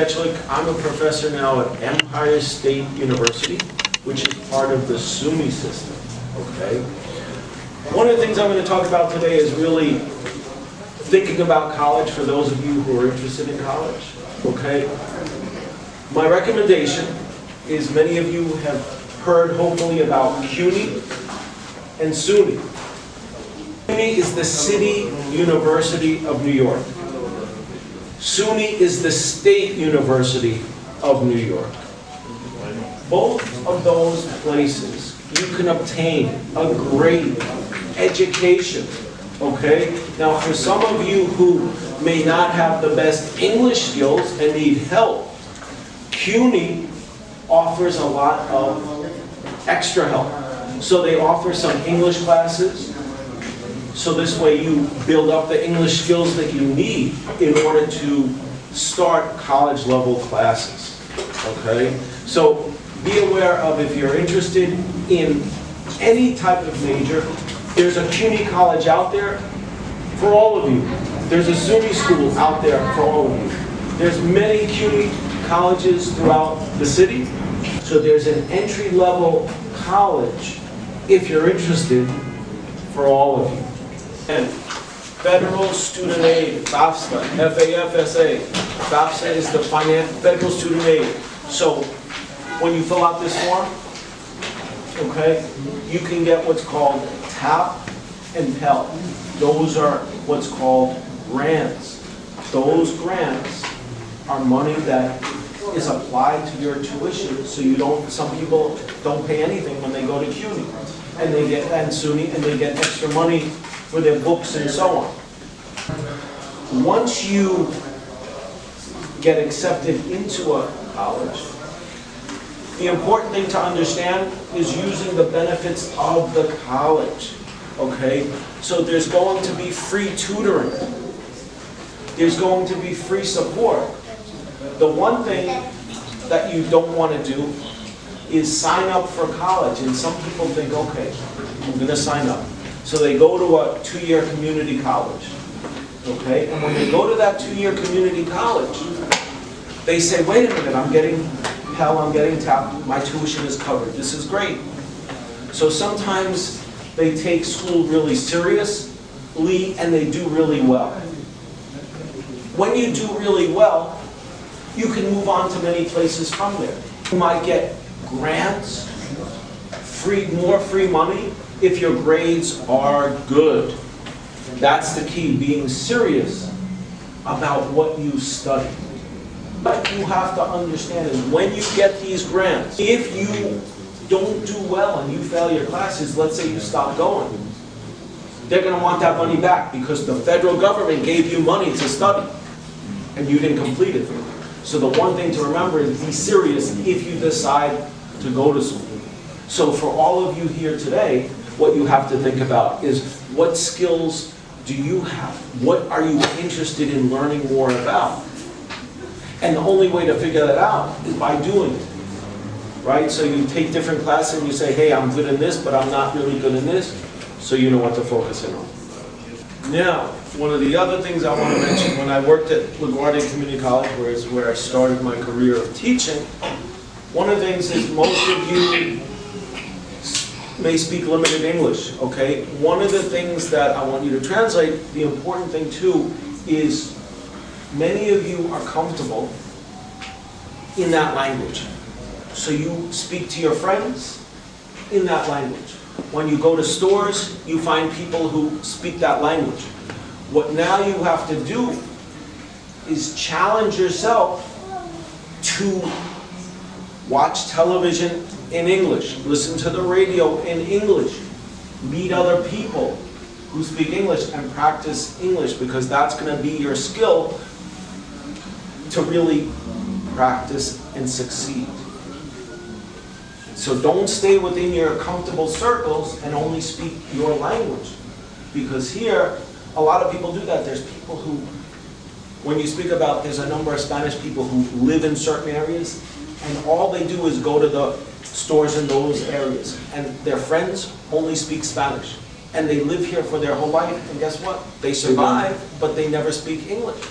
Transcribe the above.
Gechlik. I'm a professor now at Empire State University, which is part of the SUNY system, okay? One of the things I'm going to talk about today is really thinking about college for those of you who are interested in college, okay? My recommendation is many of you have heard hopefully about CUNY and SUNY. CUNY is the City University of New York. SUNY is the State University of New York. Both of those places, you can obtain a great education, okay? Now, for some of you who may not have the best English skills and need help, CUNY offers a lot of extra help. So they offer some English classes, so this way you build up the English skills that you need in order to start college level classes, okay? So be aware of, if you're interested in any type of major, there's a CUNY college out there for all of you. There's a SUNY school out there for all of you. There's many CUNY colleges throughout the city. So there's an entry-level college, if you're interested, for all of you. And Federal Student Aid, FAFSA, F-A-F-S-A. FAFSA is the Federal Student Aid. So when you fill out this form, okay, you can get what's called TAP and Pell. Those are what's called grants. Those grants are money that is applied to your tuition, so you don't, some people don't pay anything when they go to CUNY and they get, and SUNY, and they get extra money for their books and so on. Once you get accepted into a college, the important thing to understand is using the benefits of the college, okay? So there's going to be free tutoring. There's going to be free support. The one thing that you don't want to do is sign up for college. And some people think, okay, I'm going to sign up. So they go to a 2-year community college, okay? And when they go to that 2-year community college, they say, wait a minute, I'm getting Pell, I'm getting TAP, my tuition is covered. This is great. So sometimes they take school really seriously and they do really well. When you do really well, you can move on to many places from there. You might get grants, more free money, if your grades are good. That's the key, being serious about what you study. What you have to understand is when you get these grants, if you don't do well and you fail your classes, let's say you stop going, they're going to want that money back because the federal government gave you money to study and you didn't complete it. So the one thing to remember is be serious if you decide to go to school. So for all of you here today, what you have to think about is what skills do you have? What are you interested in learning more about? And the only way to figure that out is by doing it, right? So you take different classes and you say, hey, I'm good in this, but I'm not really good in this, so you know what to focus in on. Now, one of the other things I want to mention, when I worked at LaGuardia Community College, where I started my career of teaching, one of the things is most of you may speak limited English, okay? One of the things that I want you to translate, the important thing too, is many of you are comfortable in that language. So you speak to your friends in that language. When you go to stores, you find people who speak that language. What now you have to do is challenge yourself to watch television in English, listen to the radio in English, meet other people who speak English and practice English, because that's going to be your skill to really practice and succeed. So don't stay within your comfortable circles and only speak your language. Because here, a lot of people do that. There's people who, when you speak about, there's a number of Spanish people who live in certain areas, and all they do is go to the stores in those areas, and their friends only speak Spanish. And they live here for their whole life, and guess what? They survive, but they never speak English.